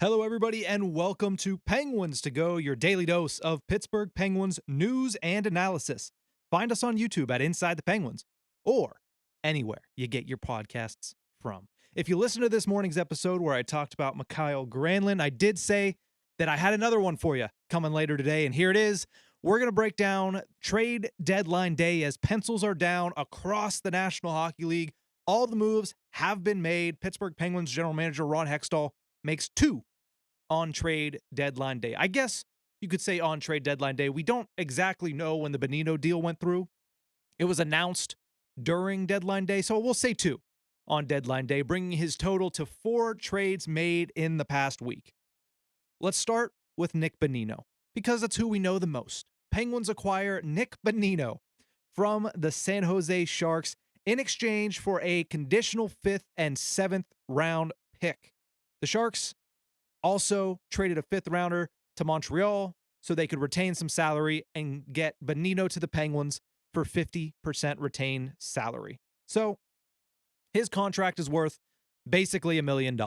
Hello, everybody, and welcome to Penguins to Go, your daily dose of Pittsburgh Penguins news and analysis. Find us on YouTube at Inside the Penguins or anywhere you get your podcasts from. If you listen to this morning's episode where I talked about Mikael Granlund, I did say that I had another one for you coming later today, and here it is. We're going to break down trade deadline day as pencils are down across the National Hockey League. All the moves have been made. Pittsburgh Penguins general manager Ron Hextall makes two on trade deadline day. I guess you could say on trade deadline day. We don't exactly know when the Bonino deal went through. It was announced during deadline day, so we'll say two on deadline day, bringing his total to 4 trades made in the past week. Let's start with Nick Bonino, because that's who we know the most. Penguins acquire Nick Bonino from the San Jose Sharks in exchange for a conditional 5th and 7th round pick. The Sharks also traded a 5th rounder to Montreal so they could retain some salary and get Bonino to the Penguins for 50% retained salary. So his contract is worth basically $1 million.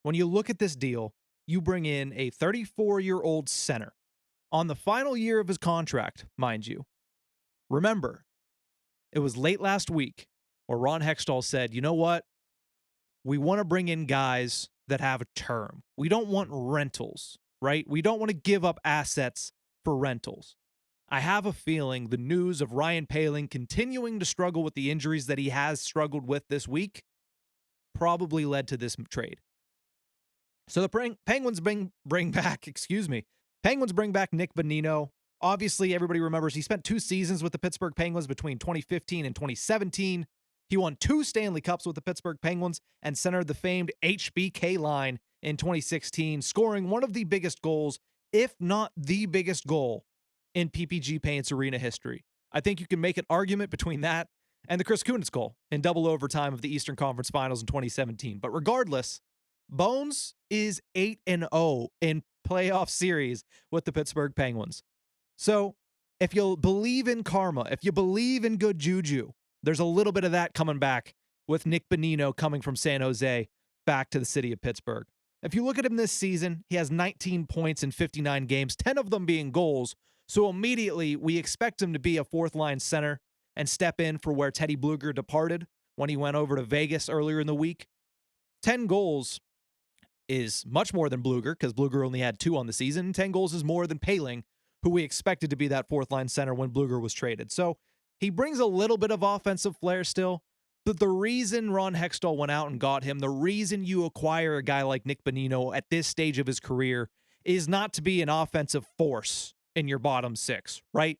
When you look at this deal, you bring in a 34-year-old center on the final year of his contract, mind you. Remember, it was late last week where Ron Hextall said, you know what? We want to bring in guys that have a term. We don't want rentals, right? We don't want to give up assets for rentals. I have a feeling the news of Ryan Poehling continuing to struggle with the injuries that he has struggled with this week probably led to this trade. So the Penguins bring back Nick Bonino. Obviously, everybody remembers he spent 2 seasons with the Pittsburgh Penguins between 2015 and 2017. He won 2 Stanley Cups with the Pittsburgh Penguins and centered the famed HBK line in 2016, scoring one of the biggest goals, if not the biggest goal, in PPG Paints Arena history. I think you can make an argument between that and the Chris Kunitz goal in double overtime of the Eastern Conference Finals in 2017. But regardless, Bones is 8-0 in playoff series with the Pittsburgh Penguins. So if you believe in karma, if you believe in good juju, there's a little bit of that coming back with Nick Bonino coming from San Jose back to the city of Pittsburgh. If you look at him this season, he has 19 points in 59 games, 10 of them being goals. So immediately we expect him to be a 4th-line center and step in for where Teddy Blueger departed when he went over to Vegas earlier in the week. 10 goals is much more than Blueger because Blueger only had 2 on the season. 10 goals is more than Poehling, who we expected to be that 4th-line center when Blueger was traded. So he brings a little bit of offensive flair still, but the reason Ron Hextall went out and got him, the reason you acquire a guy like Nick Bonino at this stage of his career is not to be an offensive force in your bottom 6, right?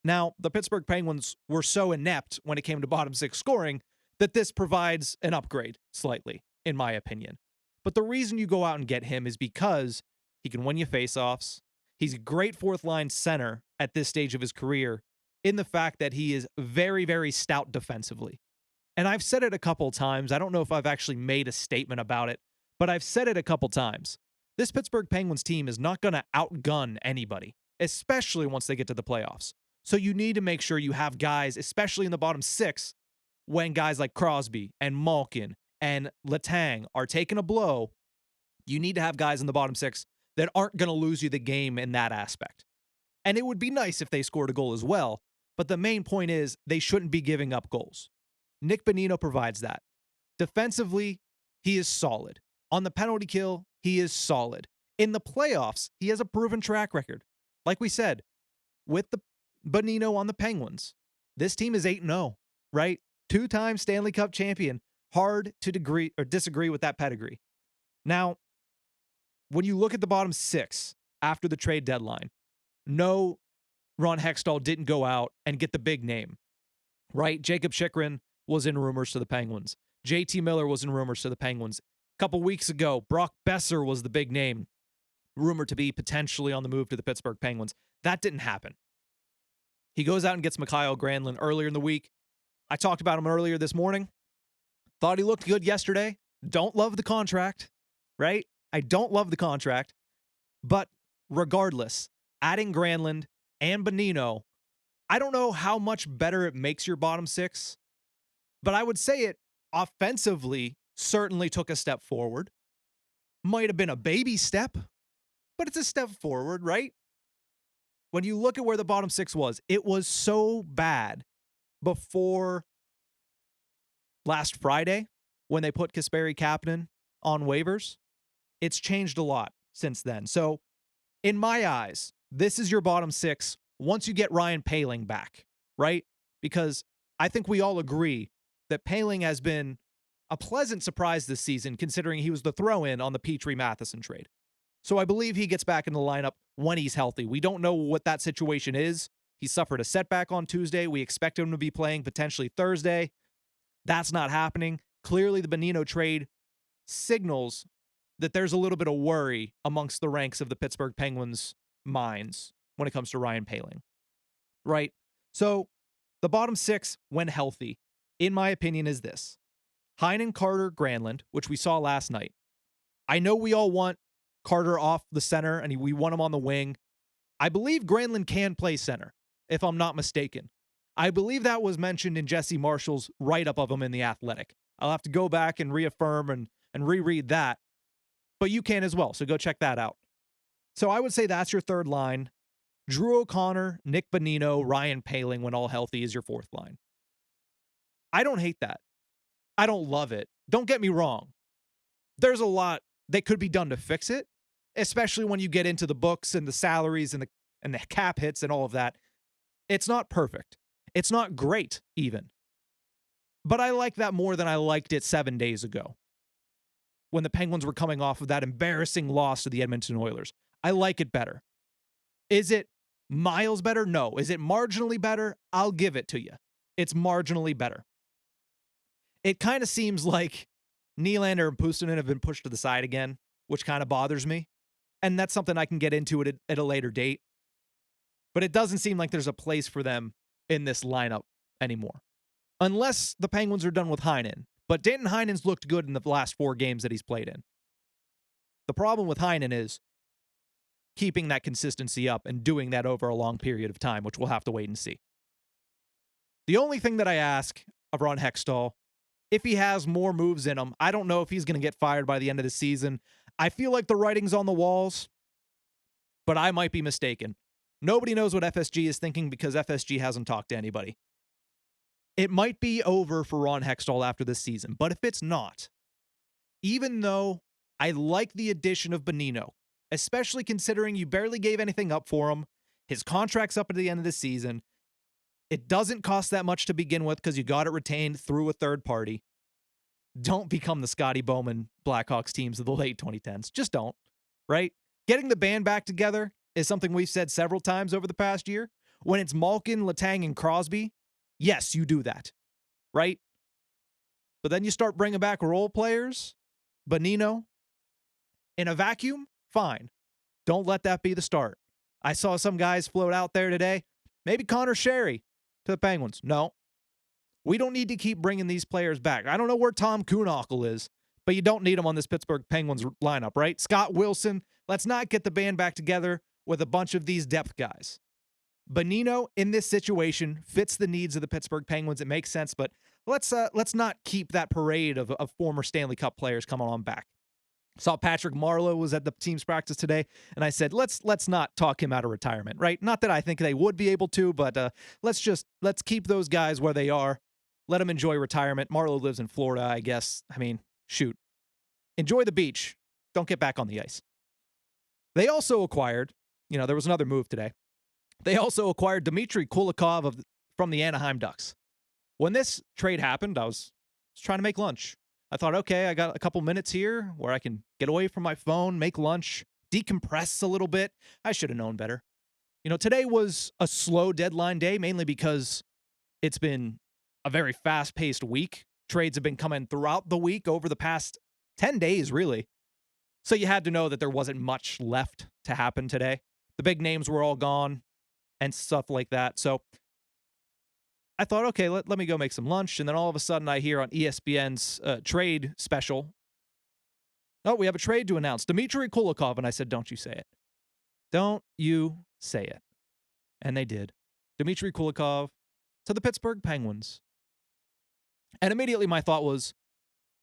Now, the Pittsburgh Penguins were so inept when it came to bottom 6 scoring that this provides an upgrade slightly, in my opinion. But the reason you go out and get him is because he can win you faceoffs. He's a great 4th-line center at this stage of his career, in the fact that he is very, very stout defensively. And I've said it a couple times. I don't know if I've actually made a statement about it, but I've said it a couple times. This Pittsburgh Penguins team is not going to outgun anybody, especially once they get to the playoffs. So you need to make sure you have guys, especially in the bottom 6, when guys like Crosby and Malkin and Letang are taking a blow, you need to have guys in the bottom 6 that aren't going to lose you the game in that aspect. And it would be nice if they scored a goal as well, but the main point is they shouldn't be giving up goals. Nick Bonino provides that. Defensively, he is solid. On the penalty kill, he is solid. In the playoffs, he has a proven track record. Like we said, with the Bonino on the Penguins, this team is 8-0, right? 2-time Stanley Cup champion. Hard to disagree with that pedigree. Now, when you look at the bottom 6 after the trade deadline, no, Ron Hextall didn't go out and get the big name, right? Jacob Chychrun was in rumors to the Penguins. JT Miller was in rumors to the Penguins. A couple weeks ago, Brock Besser was the big name, rumored to be potentially on the move to the Pittsburgh Penguins. That didn't happen. He goes out and gets Mikael Granlund earlier in the week. I talked about him earlier this morning. Thought he looked good yesterday. Don't love the contract, right? I don't love the contract. But regardless, adding Granlund and Bonino, I don't know how much better it makes your bottom 6, but I would say it offensively certainly took a step forward. Might have been a baby step, but it's a step forward, right? When you look at where the bottom six was, it was so bad before last Friday when they put Kasperi Kapanen on waivers. It's changed a lot since then. So, in my eyes, this is your bottom six once you get Ryan Poehling back, right? Because I think we all agree that Poehling has been a pleasant surprise this season, considering he was the throw-in on the Petrie-Matheson trade. So I believe he gets back in the lineup when he's healthy. We don't know what that situation is. He suffered a setback on Tuesday. We expect him to be playing potentially Thursday. That's not happening. Clearly, the Bonino trade signals that there's a little bit of worry amongst the ranks of the Pittsburgh Penguins' minds when it comes to Ryan Poehling, right? So the bottom six, when healthy, in my opinion, is this. Heinen, Carter, Granlund, which we saw last night. I know we all want Carter off the center and we want him on the wing. I believe Granlund can play center, if I'm not mistaken. I believe that was mentioned in Jesse Marshall's write-up of him in The Athletic. I'll have to go back and reaffirm and reread that. But you can as well, so go check that out. So I would say that's your third line. Drew O'Connor, Nick Bonino, Ryan Poehling, when all healthy, is your fourth line. I don't hate that. I don't love it. Don't get me wrong. There's a lot that could be done to fix it, especially when you get into the books and the salaries and the cap hits and all of that. It's not perfect. It's not great, even. But I like that more than I liked it 7 days ago, when the Penguins were coming off of that embarrassing loss to the Edmonton Oilers. I like it better. Is it miles better? No. Is it marginally better? I'll give it to you. It's marginally better. It kind of seems like Nylander and Puustinen have been pushed to the side again, which kind of bothers me. And that's something I can get into at a later date. But it doesn't seem like there's a place for them in this lineup anymore. Unless the Penguins are done with Heinen. But Danton Heinen's looked good in the last 4 games that he's played in. The problem with Heinen is keeping that consistency up and doing that over a long period of time, which we'll have to wait and see. The only thing that I ask of Ron Hextall, if he has more moves in him, I don't know if he's going to get fired by the end of the season. I feel like the writing's on the walls, but I might be mistaken. Nobody knows what FSG is thinking because FSG hasn't talked to anybody. It might be over for Ron Hextall after this season, but if it's not, even though I like the addition of Bonino, especially considering you barely gave anything up for him, his contract's up at the end of the season, it doesn't cost that much to begin with because you got it retained through a third party. Don't become the Scotty Bowman Blackhawks teams of the late 2010s. Just don't, right? Getting the band back together is something we've said several times over the past year. When it's Malkin, Letang, and Crosby, yes, you do that, right? But then you start bringing back role players, Bonino, in a vacuum, fine. Don't let that be the start. I saw some guys float out there today. Maybe Connor Sherry to the Penguins. No. We don't need to keep bringing these players back. I don't know where Tom Kuhnhackl is, but you don't need him on this Pittsburgh Penguins lineup, right? Scott Wilson, let's not get the band back together with a bunch of these depth guys. Bonino in this situation fits the needs of the Pittsburgh Penguins. It makes sense, but let's not keep that parade of former Stanley Cup players coming on back. Saw Patrick Marleau was at the team's practice today, and I said, let's not talk him out of retirement, right? Not that I think they would be able to, but let's keep those guys where they are. Let them enjoy retirement. Marleau lives in Florida, I guess. I mean, shoot. Enjoy the beach. Don't get back on the ice. They also acquired, there was another move today. They also acquired Dmitry Kulikov from the Anaheim Ducks. When this trade happened, I was trying to make lunch. I thought, okay, I got a couple minutes here where I can get away from my phone, make lunch, decompress a little bit. I should have known better. Today was a slow deadline day, mainly because it's been a very fast-paced week. Trades have been coming throughout the week over the past 10 days, really. So you had to know that there wasn't much left to happen today. The big names were all gone and stuff like that. So I thought, okay, let me go make some lunch. And then all of a sudden I hear on ESPN's trade special, oh, we have a trade to announce. Dmitry Kulikov. And I said, don't you say it. Don't you say it. And they did. Dmitry Kulikov to the Pittsburgh Penguins. And immediately my thought was,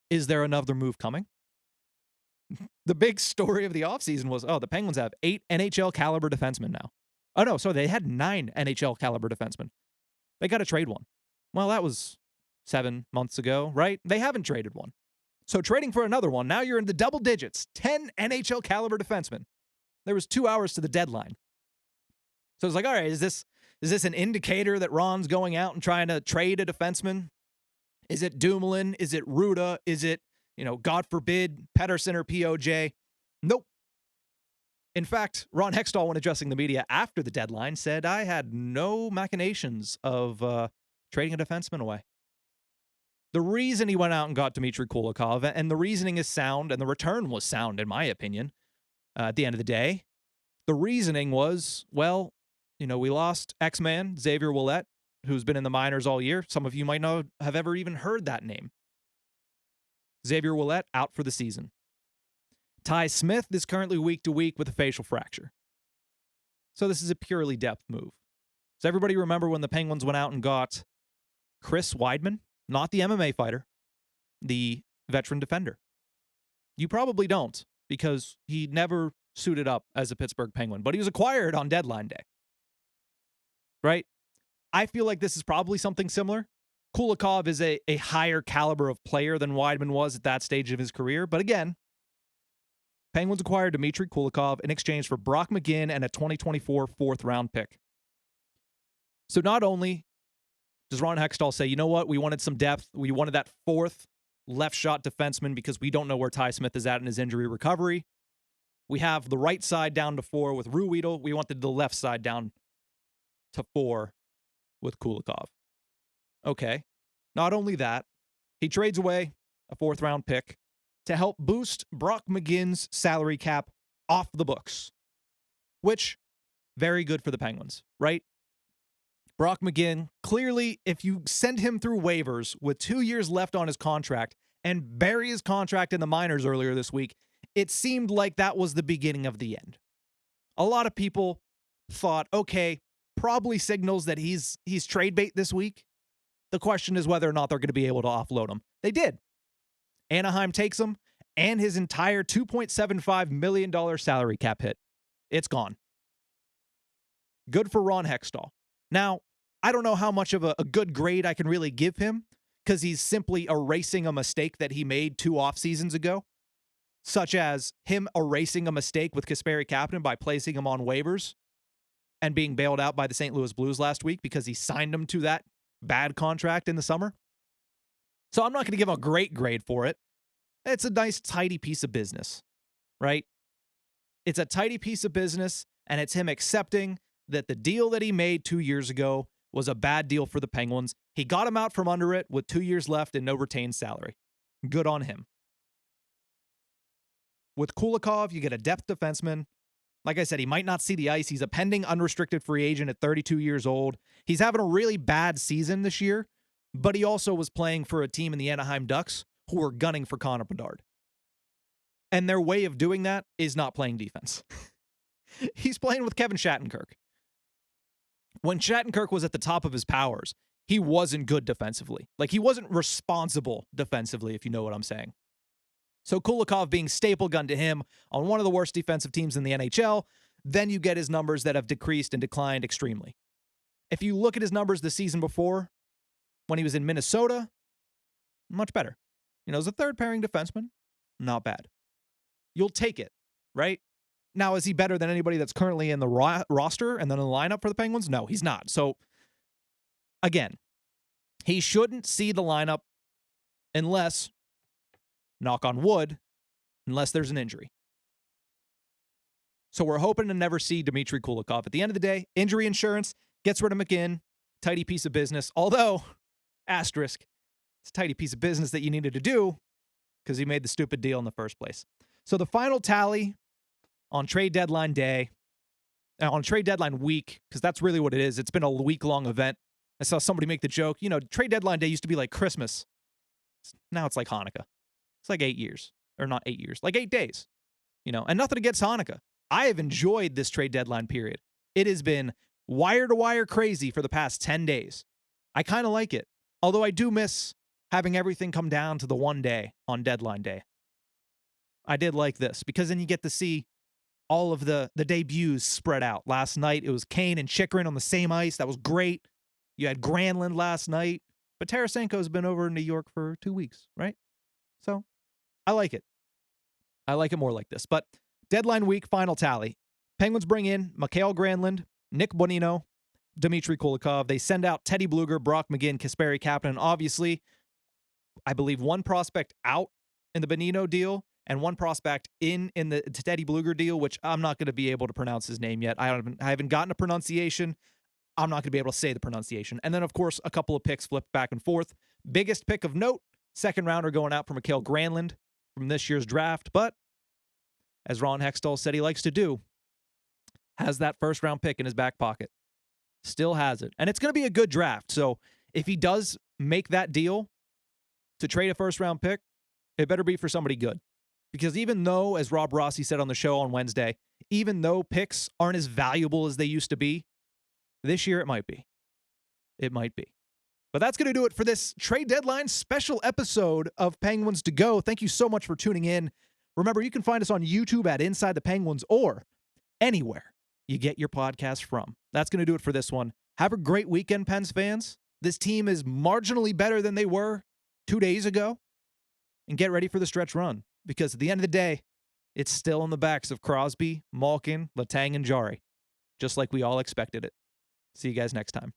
is there another move coming? The big story of the offseason was, the Penguins have 8 NHL caliber defensemen now. Oh, no, sorry, they had 9 NHL caliber defensemen. They got to trade one. Well, that was 7 months ago, right? They haven't traded one. So trading for another one, now you're in the double digits, 10 NHL caliber defensemen. There was 2 hours to the deadline. So it's like, all right, is this an indicator that Ron's going out and trying to trade a defenseman? Is it Dumoulin? Is it Ruda? Is it, God forbid, Pettersson or POJ? Nope. In fact, Ron Hextall, when addressing the media after the deadline, said, I had no machinations of trading a defenseman away. The reason he went out and got Dmitry Kulikov, and the reasoning is sound, and the return was sound, in my opinion, at the end of the day, the reasoning was, well, we lost X-Man, Xavier Ouellet, who's been in the minors all year. Some of you might not have ever even heard that name. Xavier Ouellet out for the season. Ty Smith is currently week to week with a facial fracture. So this is a purely depth move. Does everybody remember when the Penguins went out and got Chris Weidman? Not the MMA fighter, the veteran defender. You probably don't, because he never suited up as a Pittsburgh Penguin, but he was acquired on deadline day. Right? I feel like this is probably something similar. Kulikov is a higher caliber of player than Weidman was at that stage of his career. But again, Penguins acquired Dmitry Kulikov in exchange for Brock McGinn and a 2024 fourth-round pick. So not only does Ron Hextall say, you know what, we wanted some depth. We wanted that fourth left-shot defenseman because we don't know where Ty Smith is at in his injury recovery. We have the right side down to 4 with Ruhwedel. We wanted the left side down to 4 with Kulikov. Okay. Not only that, he trades away a fourth-round pick to help boost Brock McGinn's salary cap off the books, which, very good for the Penguins, right? Brock McGinn, clearly, if you send him through waivers with 2 years left on his contract and bury his contract in the minors earlier this week, it seemed like that was the beginning of the end. A lot of people thought, okay, probably signals that he's trade bait this week. The question is whether or not they're going to be able to offload him. They did. Anaheim takes him and his entire $2.75 million salary cap hit. It's gone. Good for Ron Hextall. Now, I don't know how much of a good grade I can really give him because he's simply erasing a mistake that he made 2 off seasons ago, such as him erasing a mistake with Kasperi Kapanen by placing him on waivers and being bailed out by the St. Louis Blues last week because he signed him to that bad contract in the summer. So I'm not going to give him a great grade for it. It's a nice, tidy piece of business, right? It's a tidy piece of business, and it's him accepting that the deal that he made 2 years ago was a bad deal for the Penguins. He got him out from under it with 2 years left and no retained salary. Good on him. With Kulikov, you get a depth defenseman. Like I said, he might not see the ice. He's a pending unrestricted free agent at 32 years old. He's having a really bad season this year, but he also was playing for a team in the Anaheim Ducks who were gunning for Connor Bedard. And their way of doing that is not playing defense. He's playing with Kevin Shattenkirk. When Shattenkirk was at the top of his powers, he wasn't good defensively. Like, he wasn't responsible defensively, if you know what I'm saying. So Kulikov being staple gun to him on one of the worst defensive teams in the NHL, then you get his numbers that have decreased and declined extremely. If you look at his numbers the season before, when he was in Minnesota, much better. As a third pairing defenseman, not bad. You'll take it, right? Now, is he better than anybody that's currently in the roster and then in the lineup for the Penguins? No, he's not. So, again, he shouldn't see the lineup unless, knock on wood, unless there's an injury. So we're hoping to never see Dmitry Kulikov. At the end of the day, injury insurance gets rid of McGinn. Tidy piece of business. Although, asterisk, it's a tidy piece of business that you needed to do because he made the stupid deal in the first place. So the final tally on trade deadline day, on trade deadline week, because that's really what it is. It's been a week-long event. I saw somebody make the joke, trade deadline day used to be like Christmas. Now it's like Hanukkah. It's like 8 years. Or not 8 years. Like 8 days. And nothing against Hanukkah. I have enjoyed this trade deadline period. It has been wire-to-wire crazy for the past 10 days. I kind of like it. Although I do miss having everything come down to the one day on deadline day. I did like this because then you get to see all of the debuts spread out. Last night, it was Kane and Chychrun on the same ice. That was great. You had Granlund last night. But Tarasenko's been over in New York for 2 weeks, right? So I like it. I like it more like this. But deadline week, final tally. Penguins bring in Mikael Granlund, Nick Bonino, Dmitry Kulikov. They send out Teddy Bluger, Brock McGinn, Kasperi Kapanen. Obviously, I believe one prospect out in the Bonino deal and one prospect in the Teddy Bluger deal, which I'm not going to be able to pronounce his name yet. I haven't gotten a pronunciation. I'm not going to be able to say the pronunciation. And then, of course, a couple of picks flipped back and forth. Biggest pick of note, second rounder going out for Mikael Granlund from this year's draft. But as Ron Hextall said he likes to do, has that first round pick in his back pocket. Still has it. And it's going to be a good draft. So if he does make that deal to trade a first round pick, it better be for somebody good. Because even though, as Rob Rossi said on the show on Wednesday, even though picks aren't as valuable as they used to be, this year it might be. It might be. But that's going to do it for this trade deadline special episode of Penguins to Go. Thank you so much for tuning in. Remember, you can find us on YouTube at Inside the Penguins or anywhere you get your podcast from. That's going to do it for this one. Have a great weekend, Pens fans. This team is marginally better than they were 2 days ago. And get ready for the stretch run. Because at the end of the day, it's still on the backs of Crosby, Malkin, Letang, and Jari. Just like we all expected it. See you guys next time.